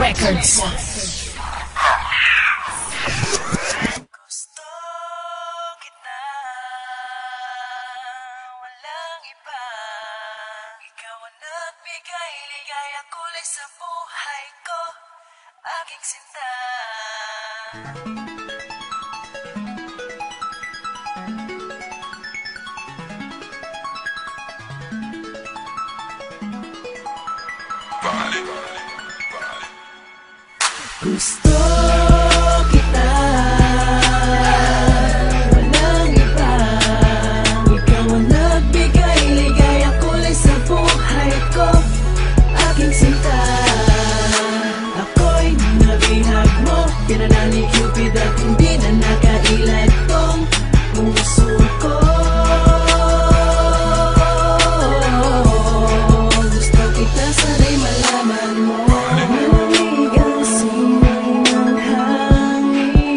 Records. Nagbigay ligaya kulay sa buhay ko, aking sinta. Gusto kita, walang iba. Ikaw ang nagbigay ligaya kulay sa buhay ko, aking sinta. Ako'y nabihag mo, kinana ni Cupid at hindi na nakailag tong puso ko. Gusto kita, sana'y malaman mo. Malamig ang simoy ng hangin,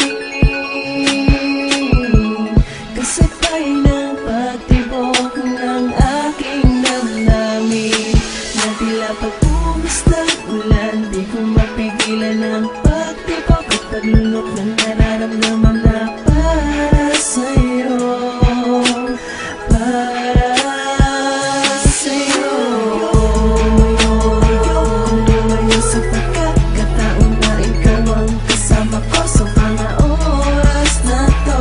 kasabay ng pagtibok ng aking damdamin, na tila pagbuhos ng ulan. Di ko mapigilan ang pagtibok at paglunok ng nararamdaman na para sa'yo, para sa'yo. Lumayo sa pagkakataon na ikaw ang kasama ko sa mga oras na to,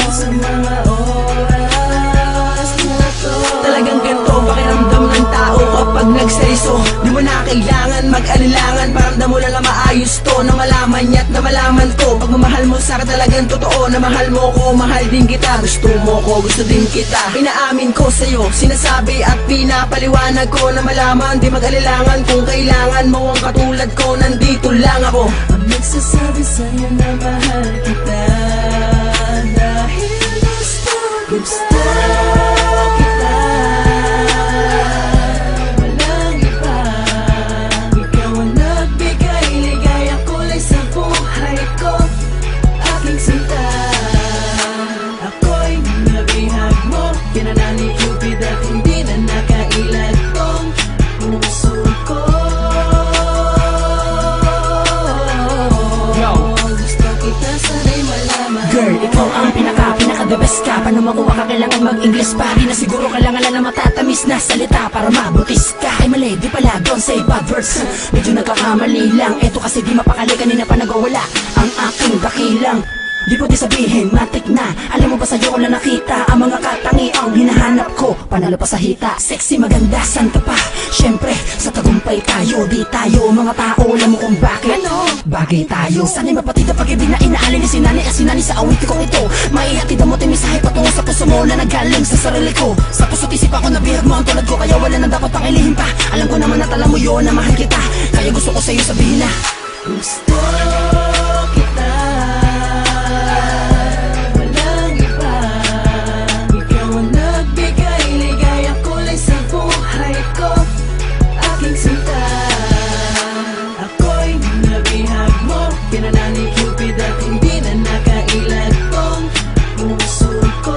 sa mga oras na to. Talagang ganito pakiramdam ng tao kapag nagsaiso. Di mo na kailangan mag-alilangan, paramdam mo lang na maayos to, na malaman niya at na malaman ko. Pagmamahal mo sa akin talagang totoo, na mahal mo ko, mahal din kita. Gusto mo ko, gusto din kita. Inaamin ko sa'yo, sinasabi at pinapaliwanag ko, na malaman, di mag-alilangan. Kung kailangan mo ang katulad ko, nandito lang ako. Ang nagsasabi sa'yo na mahal kita, dahil gusto kita. Walang iba. Ikaw ang nagbigay ligaya kulay sa buhay ko, aking sinta. Ako'y nabihag mo, kinana ni Cupid at hindi na nakailag tong puso ko. Gusto kita, sana'y malaman. Girl, ikaw ang pinaka-the best ka. Paano makuha ka, kailangan mag-English pa. Di na siguro kailangan lang na matatamis na salita para mabutis ka. Ay mali, di pala, don't say bad words. Medyo nagkakamali lang, eto kasi di mapakali. Kanina pa nagwawala ang aking dakilang. Di pwede sabihin, matik na. Alam mo ba sa'yo ko lang nakita ang mga katangiang hinahanap ko, panalo pa sa hita. Sexy, maganda, san ka pa? Syempre, sa tagumpay tayo. Di tayo mga tao, alam mo kung bakit? Ano? Bagay tayo. Sana'y mapatid ang pag-ibig na inaalin ni sinani at sinani sa awit kong ito. Maihatid ang moting mensahe patungo sa puso mo na nagaling sa sarili ko. Sa puso't isip ako nabihag mo ang tulad ko, kaya wala na dapat pang ilihim pa. Alam ko naman at alam mo yun na mahal kita, kaya gusto ko sa'yo sabihin na Gusto kita, walang iba. Ikaw ang nagbigay ligaya kulay sa buhay ko, aking sinta. Ako'y nabihag mo, kinana ni Cupid at hindi na nakailag tong puso ko.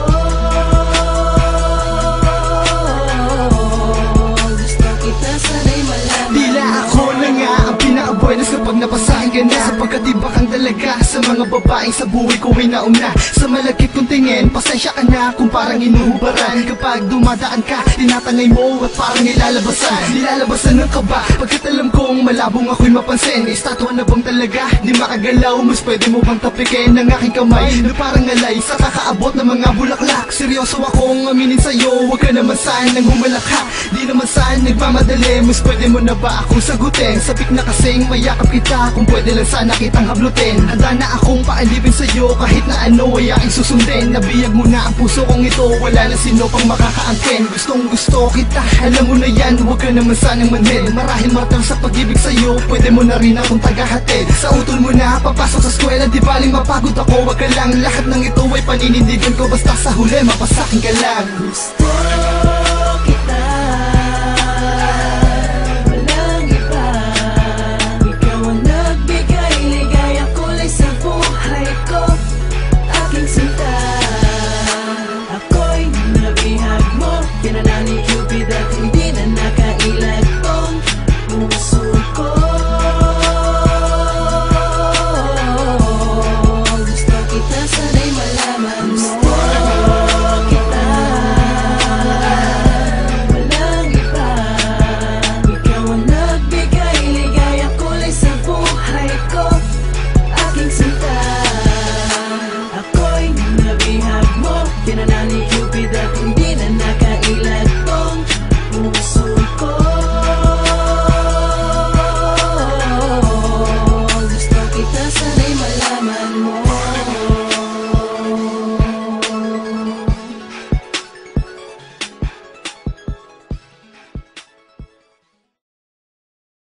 Gusto kita, sana'y malaman. Tila ako na nga ang pinaka-buenos kapag napasahin ka na, sapagkat iba kang dalaga sa mga babaeng sa buhay ko ay nauna. Sa malagkit kong tingin, pasensya ka na kung parang inuhubaran. Kapag dumadaan ka, tinatangay mo at parang ilalabasan. Nilalabasan ng kaba, pagkat alam kong malabong ako'y mapansin. Estatwa na bang talaga, di makagalaw. Mas pwede mo bang tapikin ng aking kamay na parang alay sa kakaabot ng mga bulaklak. Seryoso akong aminin sa'yo, huwag ka naman sanang humalakha. Di naman saan nagmamadali, mas pwede mo na ba akong sagutin? Sabik na kasing mayakap kita, kung pwede lang sana kitang hablutin. Handa na akong paalipin sa'yo, kahit na ano ay aking susundin. Nabiyag mo na ang puso kong ito, wala na sino pang makakaangkin. Gustong gusto kita, alam mo na yan, huwag ka naman sanang manhid. Marahil martal sa pag-ibig sa'yo, pwede mo na rin akong tagahatid. Sa utol mo na, papasok sa eskwela, di baling mapagod ako, wag ka lang. Lahat ng ito ay paninindigan ko, basta sa huli mapasakin ka lang. Gusto